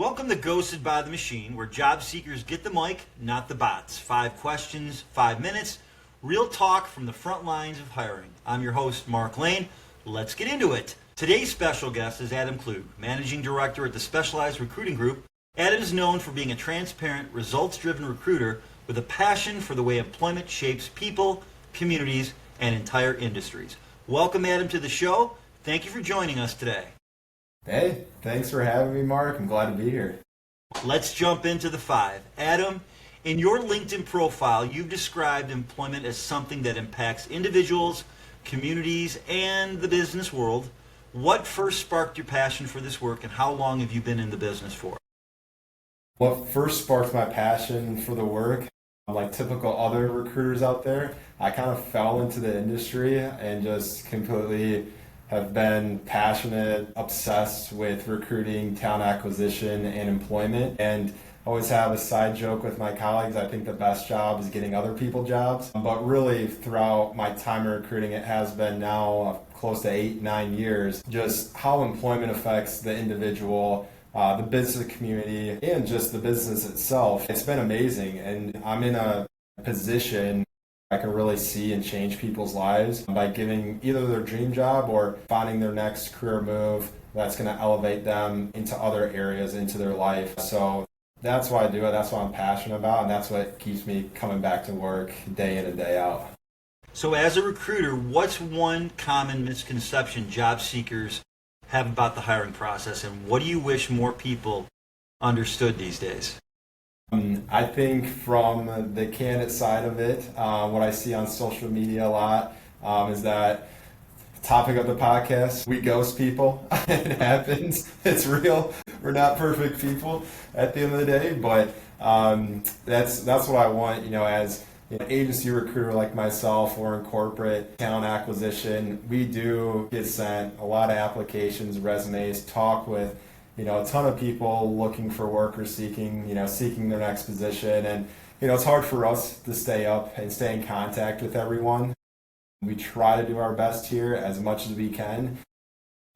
Welcome to Ghosted by the Machine, where job seekers get the mic, not the bots. 5 questions, 5 minutes, real talk from the front lines of hiring. I'm your host, Mark Lane. Let's get into it. Today's special guest is Adam Klug, Managing Director at the Specialized Recruiting Group. Adam is known for being a transparent, results-driven recruiter with a passion for the way employment shapes people, communities, and entire industries. Welcome, Adam, to the show. Thank you for joining us today. Hey, thanks for having me, Mark. I'm glad to be here. Let's jump into the 5. Adam, in your LinkedIn profile, you've described employment as something that impacts individuals, communities, and the business world. What first sparked your passion for this work, and how long have you been in the business for? What first sparked my passion for the work, like typical other recruiters out there, I kind of fell into the industry and just completely have been passionate, obsessed with recruiting, talent acquisition, and employment. And always have a side joke with my colleagues. I think the best job is getting other people jobs. But really, throughout my time in recruiting, it has been now close to 8-9 years, just how employment affects the individual, the business community, and just the business itself. It's been amazing. And I'm in a position I can really see and change people's lives by giving either their dream job or finding their next career move that's going to elevate them into other areas into their life. So that's why I do it. That's what I'm passionate about, and that's what keeps me coming back to work day in and day out. So as a recruiter, what's one common misconception job seekers have about the hiring process, and what do you wish more people understood these days? I think from the candidate side of it, what I see on social media a lot is that topic of the podcast, we ghost people. It happens. It's real. We're not perfect people at the end of the day, but that's what I want, as an agency recruiter like myself or in corporate talent acquisition. We do get sent a lot of applications, resumes, talk with a ton of people looking for work or seeking their next position. And, it's hard for us to stay up and stay in contact with everyone. We try to do our best here as much as we can.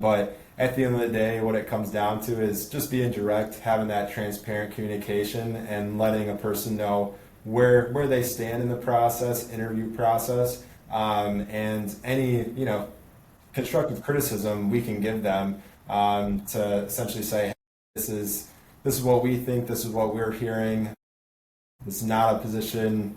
But at the end of the day, what it comes down to is just being direct, having that transparent communication and letting a person know where they stand in the process, interview process, and any, constructive criticism we can give them to essentially say, hey, this is what we think, this is what we're hearing. It's not a position,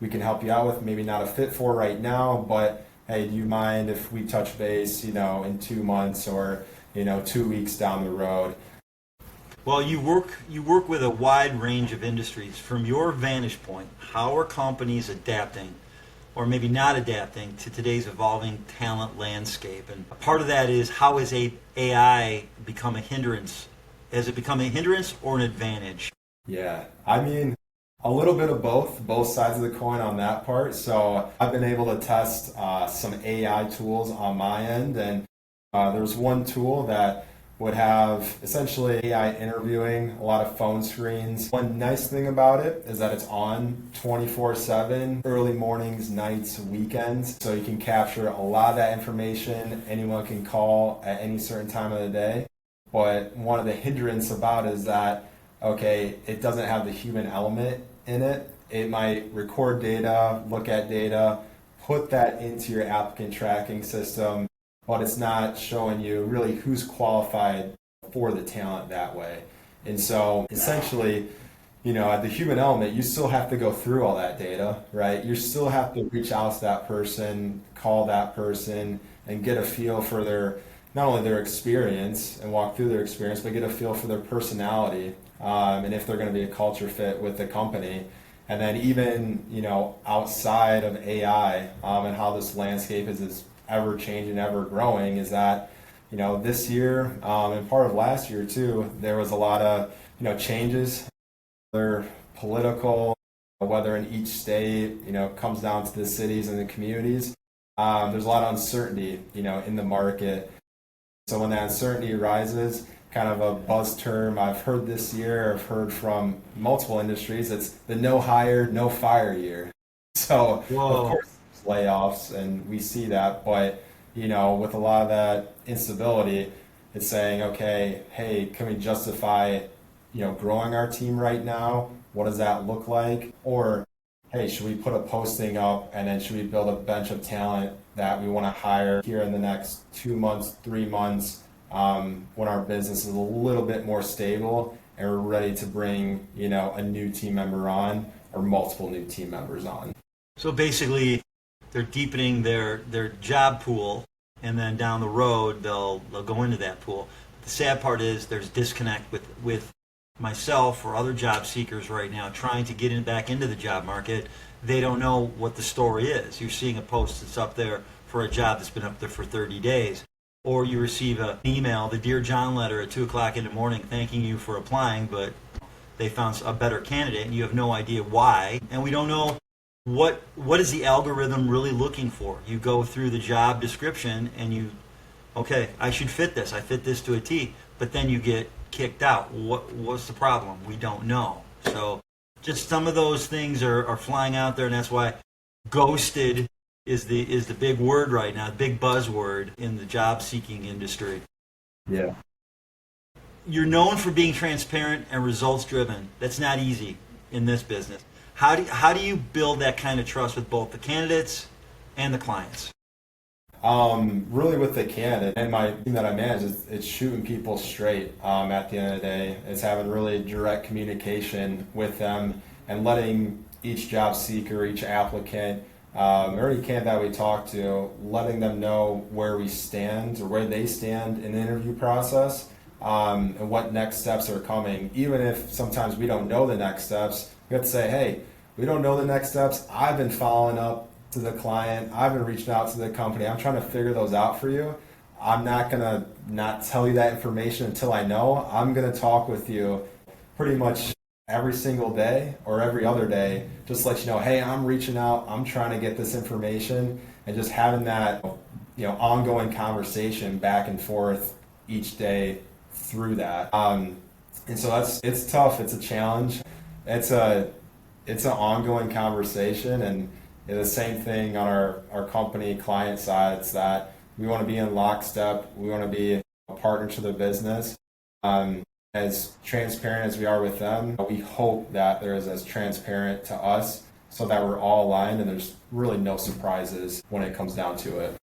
we can help you out with, maybe not a fit for right now, but hey, do you mind if we touch base, in 2 months or, 2 weeks down the road? Well, you work with a wide range of industries. From your vantage point, how are companies adapting, or maybe not adapting, to today's evolving talent landscape? And part of that is, how has AI become a hindrance? Has it become a hindrance or an advantage? Yeah, a little bit of both sides of the coin on that part. So I've been able to test some AI tools on my end, and there's one tool that would have essentially AI interviewing, a lot of phone screens. One nice thing about it is that it's on 24/7, early mornings, nights, weekends. So you can capture a lot of that information. Anyone can call at any certain time of the day. But one of the hindrance about it is that, okay, it doesn't have the human element in it. It might record data, look at data, put that into your applicant tracking system, but it's not showing you really who's qualified for the talent that way. And so essentially, at the human element, you still have to go through all that data, right? You still have to reach out to that person, call that person, and get a feel for not only their experience and walk through their experience, but get a feel for their personality, and if they're going to be a culture fit with the company. And then even, outside of AI, and how this landscape is ever changing, ever growing, is that, this year, and part of last year too, there was a lot of, changes. They're political, whether in each state, comes down to the cities and the communities. There's a lot of uncertainty, in the market. So when that uncertainty arises, kind of a buzz term I've heard this year, I've heard from multiple industries, it's the no hire, no fire year. So Whoa. Of course layoffs, and we see that, but with a lot of that instability, It's saying, okay, hey, can we justify, growing our team right now? What does that look like? Or, hey, should we put a posting up and then should we build a bench of talent that we want to hire here in the next 2 months, 3 months, when our business is a little bit more stable and we're ready to bring, a new team member on or multiple new team members on. So basically, they're deepening their job pool, and then down the road they'll go into that pool. The sad part is there's disconnect with myself or other job seekers right now trying to get back into the job market. They don't know what the story is. You're seeing a post that's up there for a job that's been up there for 30 days. Or you receive an email, the Dear John letter at 2 o'clock in the morning thanking you for applying, but they found a better candidate and you have no idea why. And we don't know what is the algorithm really looking for. You go through the job description and okay, I should fit this. I fit this to a T. But then you get kicked out. What's the problem? We don't know. So just some of those things are flying out there, and that's why ghosted is the big word right now, the big buzzword in the job seeking industry. Yeah. You're known for being transparent and results driven. That's not easy in this business. How do you build that kind of trust with both the candidates and the clients? Really with the candidate and my team that I manage, it's shooting people straight. At the end of the day, it's having really direct communication with them and letting each job seeker, each applicant, or any candidate that we talk to, letting them know where we stand or where they stand in the interview process, and what next steps are coming. Even if sometimes we don't know the next steps, we have to say, hey, we don't know the next steps. I've been following up to the client. I've been reaching out to the company. I'm trying to figure those out for you. I'm not going to not tell you that information until I know. I'm going to talk with you pretty much every single day or every other day, just let you know, hey, I'm reaching out. I'm trying to get this information, and just having that, ongoing conversation back and forth each day through that. And so it's tough. It's a challenge. It's an ongoing conversation, and the same thing on our company client side. It's that we want to be in lockstep. We want to be a partner to the business. As transparent as we are with them, we hope that they're as transparent to us so that we're all aligned and there's really no surprises when it comes down to it.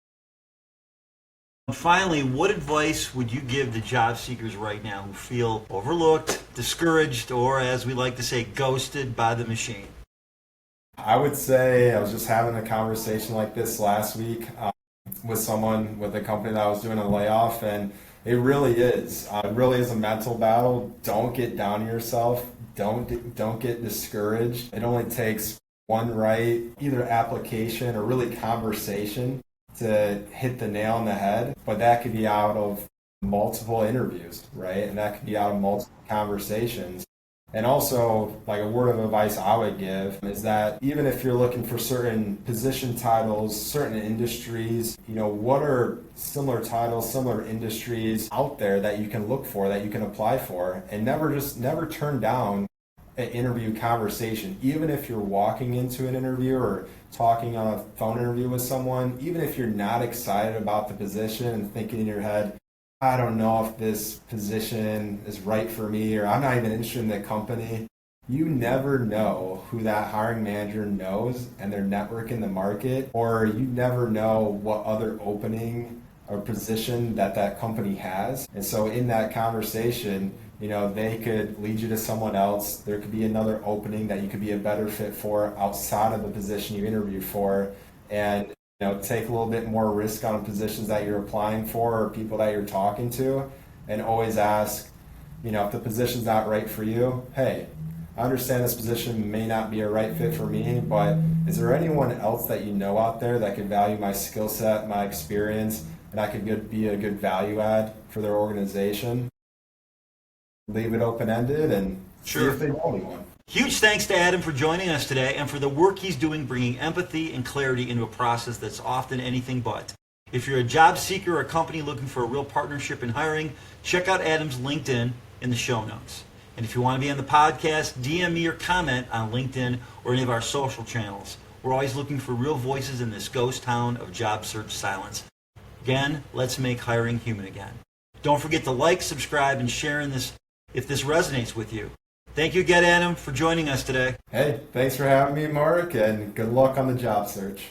Finally, what advice would you give to job seekers right now who feel overlooked, discouraged, or as we like to say, ghosted by the machine? I would say I was just having a conversation like this last week with someone with a company that was doing a layoff, and it really is a mental battle. Don't get down on yourself. Don't get discouraged. It only takes one right, either application or really conversation to hit the nail on the head, but that could be out of multiple interviews, right? And that could be out of multiple conversations. And also, like a word of advice I would give is that even if you're looking for certain position titles, certain industries, what are similar titles, similar industries out there that you can look for, that you can apply for, and never turn down an interview conversation. Even if you're walking into an interview or talking on a phone interview with someone, even if you're not excited about the position and thinking in your head, I don't know if this position is right for me, or I'm not even interested in the company. You never know who that hiring manager knows and their network in the market, or you never know what other opening or position that company has. And so in that conversation, they could lead you to someone else. There could be another opening that you could be a better fit for outside of the position you interviewed for. And take a little bit more risk on positions that you're applying for or people that you're talking to, and always ask, if the position's not right for you, hey, I understand this position may not be a right fit for me, but is there anyone else that you know out there that could value my skill set, my experience, and I could be a good value add for their organization? Leave it open-ended and see if they know anyone. Huge thanks to Adam for joining us today and for the work he's doing bringing empathy and clarity into a process that's often anything but. If you're a job seeker or a company looking for a real partnership in hiring, check out Adam's LinkedIn in the show notes. And if you want to be on the podcast, DM me or comment on LinkedIn or any of our social channels. We're always looking for real voices in this ghost town of job search silence. Again, let's make hiring human again. Don't forget to like, subscribe, and share in this if this resonates with you. Thank you again, Adam, for joining us today. Hey, thanks for having me, Mark, and good luck on the job search.